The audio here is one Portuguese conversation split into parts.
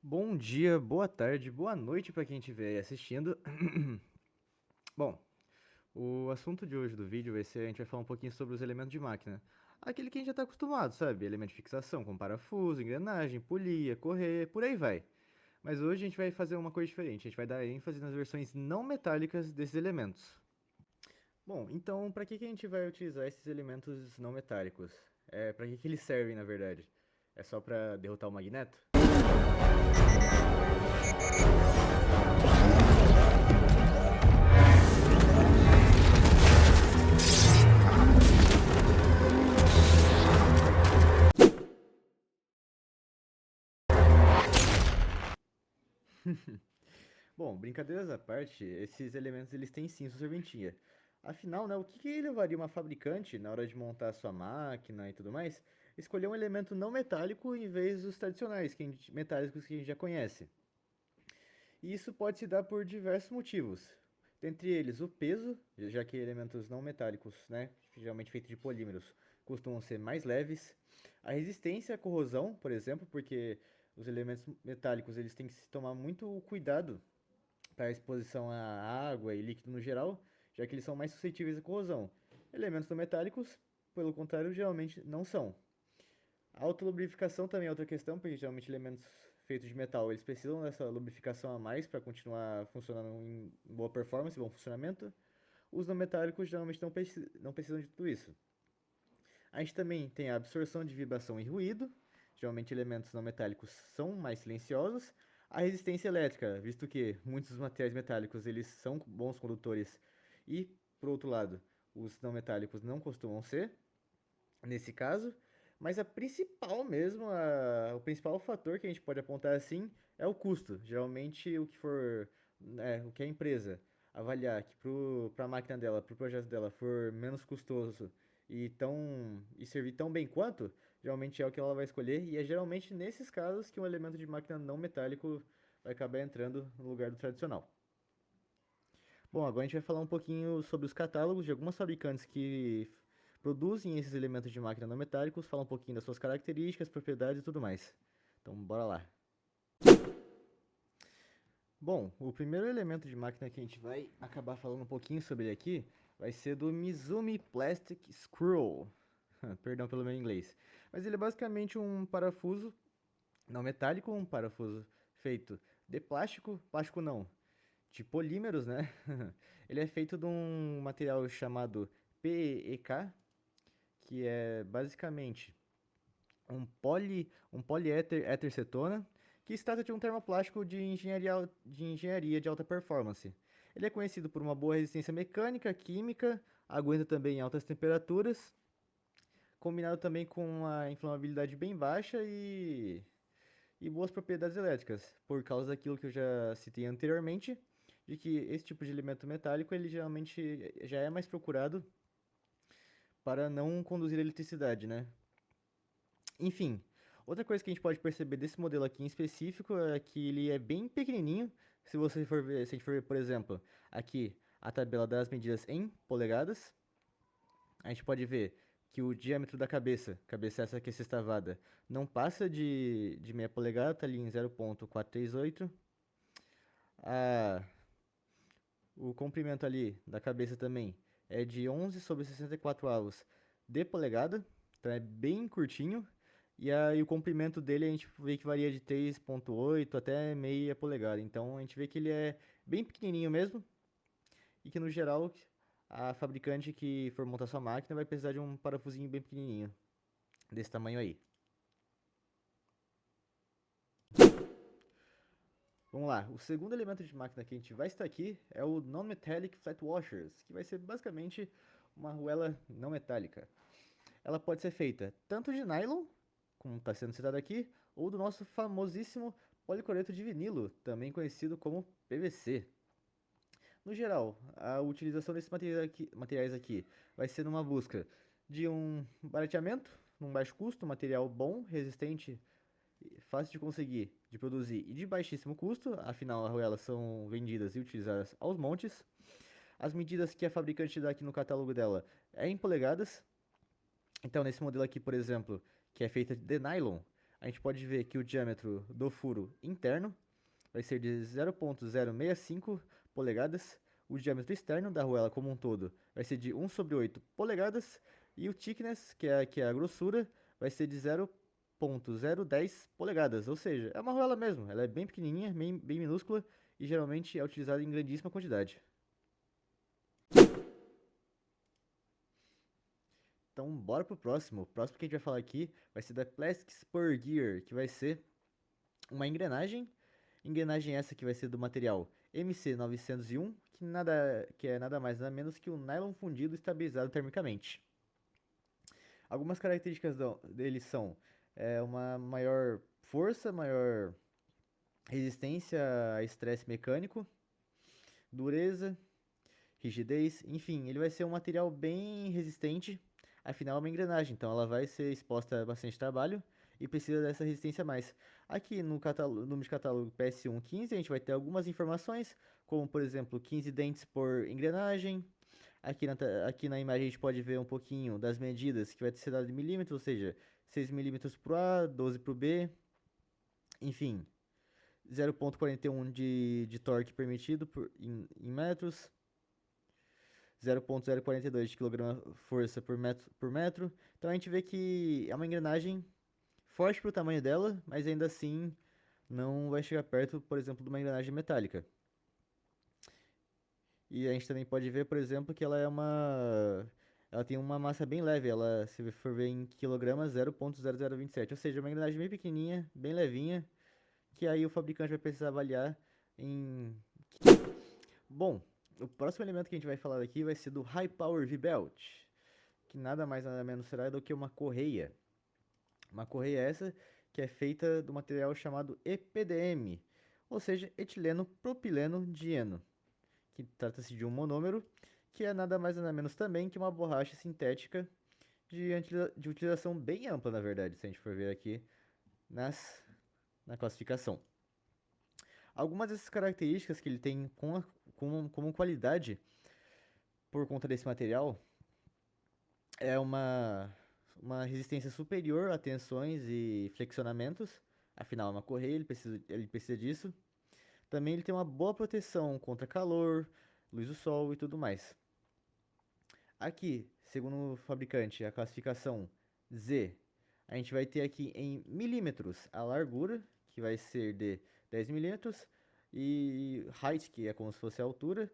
Bom dia, boa tarde, boa noite para quem estiver aí assistindo. Bom, o assunto de hoje do vídeo vai ser, a gente vai falar um pouquinho sobre os elementos de máquina. Aquele que a gente já está acostumado, sabe? Elemento de fixação, como parafuso, engrenagem, polia, correia, por aí vai. Mas hoje a gente vai fazer uma coisa diferente, a gente vai dar ênfase nas versões não metálicas desses elementos. Bom, então para que a gente vai utilizar esses elementos não metálicos? Para que eles servem, na verdade? É só para derrotar o Magneto? Bom, brincadeiras à parte, esses elementos eles têm sim sua serventia. Afinal, né, o que levaria uma fabricante, na hora de montar a sua máquina e tudo mais, escolher um elemento não metálico em vez dos tradicionais, metálicos que a gente já conhece? E isso pode se dar por diversos motivos. Dentre eles, o peso, já que elementos não metálicos, né, geralmente feitos de polímeros, costumam ser mais leves. A resistência à corrosão, por exemplo, porque os elementos metálicos eles têm que se tomar muito cuidado para a exposição à água e líquido no geral, já que eles são mais suscetíveis à corrosão. Elementos não metálicos, pelo contrário, geralmente não são. A autolubrificação também é outra questão, porque geralmente elementos feitos de metal, eles precisam dessa lubrificação a mais para continuar funcionando em boa performance, bom funcionamento. Os não metálicos geralmente não precisam de tudo isso. A gente também tem a absorção de vibração e ruído. Geralmente elementos não metálicos são mais silenciosos. A resistência elétrica, visto que muitos dos materiais metálicos eles são bons condutores e, por outro lado, os não metálicos não costumam ser, nesse caso. Mas a principal mesmo, o principal fator que a gente pode apontar assim é o custo. Geralmente o que a empresa avaliar que para a máquina dela, para o projeto dela for menos custoso e servir tão bem quanto, geralmente é o que ela vai escolher e é geralmente nesses casos que um elemento de máquina não metálico vai acabar entrando no lugar do tradicional. Bom, agora a gente vai falar um pouquinho sobre os catálogos de algumas fabricantes que produzem esses elementos de máquina não metálicos, falar um pouquinho das suas características, propriedades e tudo mais. Então, bora lá. Bom, o primeiro elemento de máquina que a gente vai acabar falando um pouquinho sobre ele aqui vai ser do Mizumi Plastic Screw. Perdão pelo meu inglês. Mas ele é basicamente um parafuso não metálico, um parafuso feito de plástico, plástico não, de polímeros, né? Ele é feito de um material chamado PEK, que é basicamente um poliéter éter cetona, que se trata de um termoplástico de engenharia de alta performance. Ele é conhecido por uma boa resistência mecânica, química, aguenta também em altas temperaturas, combinado também com uma inflamabilidade bem baixa e boas propriedades elétricas, por causa daquilo que eu já citei anteriormente, de que esse tipo de elemento metálico ele geralmente já é mais procurado para não conduzir eletricidade, né? Enfim, outra coisa que a gente pode perceber desse modelo aqui em específico é que ele é bem pequenininho. Se a gente for ver, por exemplo, aqui a tabela das medidas em polegadas, a gente pode ver que o diâmetro da cabeça essa aqui é sextavada, não passa de meia polegada, tá ali em 0,438. A, o comprimento ali da cabeça também é de 11 sobre 64 avos de polegada, então é bem curtinho. E aí o comprimento dele a gente vê que varia de 3,8 até meia polegada. Então a gente vê que ele é bem pequenininho mesmo e que no geral a fabricante que for montar sua máquina vai precisar de um parafusinho bem pequenininho, desse tamanho aí. Vamos lá, o segundo elemento de máquina que a gente vai estar aqui é o Non-Metallic Flat Washers, que vai ser basicamente uma arruela não metálica. Ela pode ser feita tanto de nylon, como está sendo citado aqui, ou do nosso famosíssimo policoreto de vinilo, também conhecido como PVC. No geral, a utilização desses materiais aqui vai ser numa busca de um barateamento, num baixo custo, material bom, resistente, fácil de conseguir, de produzir e de baixíssimo custo, afinal elas são vendidas e utilizadas aos montes. As medidas que a fabricante dá aqui no catálogo dela é em polegadas. Então, nesse modelo aqui, por exemplo, que é feita de nylon, a gente pode ver que o diâmetro do furo interno vai ser de 0,065 polegadas, o diâmetro externo da arruela como um todo vai ser de 1/8 polegadas, e o thickness, que é a grossura, vai ser de 0,010 polegadas, ou seja, é uma arruela mesmo, ela é bem pequenininha, bem minúscula e geralmente é utilizada em grandíssima quantidade. Então, bora pro próximo. O próximo que a gente vai falar aqui vai ser da Plastic Spur Gear, que vai ser uma engrenagem. Engrenagem essa que vai ser do material MC901, que é nada mais nada menos que um nylon fundido estabilizado termicamente. Algumas características dele são uma maior força, maior resistência a estresse mecânico, dureza, rigidez, enfim, ele vai ser um material bem resistente, afinal é uma engrenagem, então ela vai ser exposta a bastante trabalho e precisa dessa resistência a mais. Aqui no número de catálogo PS115 a gente vai ter algumas informações, como por exemplo 15 dentes por engrenagem. Aqui na imagem a gente pode ver um pouquinho das medidas, que vai ser dado em milímetros, ou seja, 6 milímetros para o A, 12 para o B, enfim, 0,41 de torque permitido em metros, 0,042 de quilograma-força por metro. Então a gente vê que é uma engrenagem forte para o tamanho dela, mas ainda assim não vai chegar perto, por exemplo, de uma engrenagem metálica. E a gente também pode ver, por exemplo, que ela tem uma massa bem leve, ela, se for ver em quilogramas, 0,0027, ou seja, uma engrenagem bem pequenininha, bem levinha, que aí o fabricante vai precisar avaliar em... Bom, o próximo elemento que a gente vai falar aqui vai ser do High Power V-Belt, que nada mais nada menos será do que uma correia. Uma correia essa que é feita do material chamado EPDM, ou seja, etileno propileno dieno, que trata-se de um monômero, que é nada mais nada menos também que uma borracha sintética de utilização bem ampla, na verdade, se a gente for ver aqui na classificação. Algumas dessas características que ele tem como qualidade por conta desse material é uma resistência superior a tensões e flexionamentos, afinal é uma correia, ele precisa disso. Também ele tem uma boa proteção contra calor, luz do sol e tudo mais. Aqui, segundo o fabricante, a classificação Z, a gente vai ter aqui em milímetros a largura, que vai ser de 10 milímetros, e height, que é como se fosse a altura,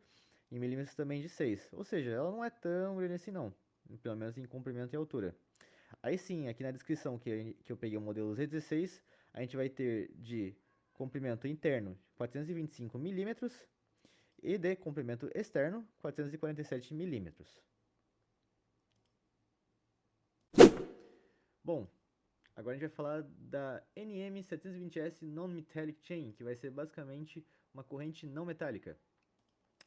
em milímetros também de 6. Ou seja, ela não é tão grande assim não, pelo menos em comprimento e altura. Aí sim, aqui na descrição que eu peguei o modelo Z16, a gente vai ter de comprimento interno 425 milímetros e de comprimento externo 447 milímetros. Bom, agora a gente vai falar da NM720S Non-Metallic Chain, que vai ser basicamente uma corrente não metálica.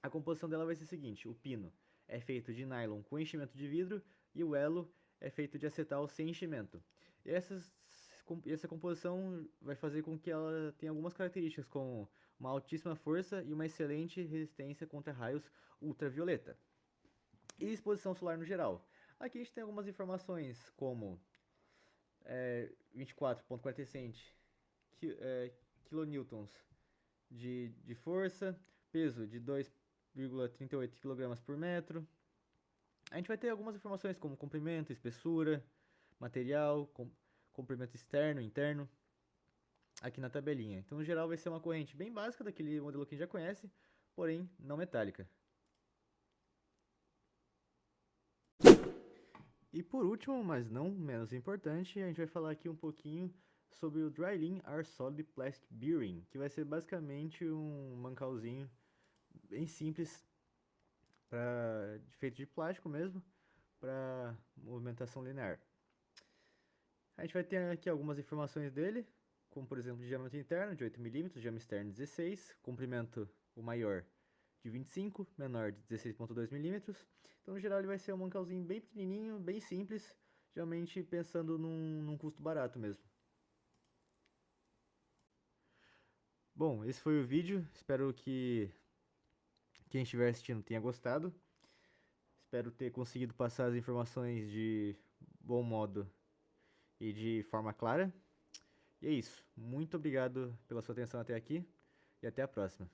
A composição dela vai ser a seguinte: o pino é feito de nylon com enchimento de vidro e o elo é feito de acetal sem enchimento. E essa composição vai fazer com que ela tenha algumas características, como uma altíssima força e uma excelente resistência contra raios ultravioleta. E exposição solar no geral. Aqui a gente tem algumas informações como 24,47 kilonewtons de força, peso de 2,38 kg por metro. A gente vai ter algumas informações como comprimento, espessura, material, comprimento externo, interno, aqui na tabelinha. Então, no geral, vai ser uma corrente bem básica daquele modelo que a gente já conhece, porém não metálica. E por último, mas não menos importante, a gente vai falar aqui um pouquinho sobre o Drylin R-Solid Plastic Bearing, que vai ser basicamente um mancalzinho bem simples, feito de plástico mesmo, para movimentação linear. A gente vai ter aqui algumas informações dele, como por exemplo, diâmetro interno de 8 milímetros, diâmetro externo 16, comprimento o maior de 25, menor de 16,2 milímetros. Então, no geral, ele vai ser um mancalzinho bem pequenininho, bem simples, geralmente pensando num custo barato mesmo. Bom, esse foi o vídeo, espero que quem estiver assistindo tenha gostado. Espero ter conseguido passar as informações de bom modo e de forma clara. E é isso. Muito obrigado pela sua atenção até aqui e até a próxima.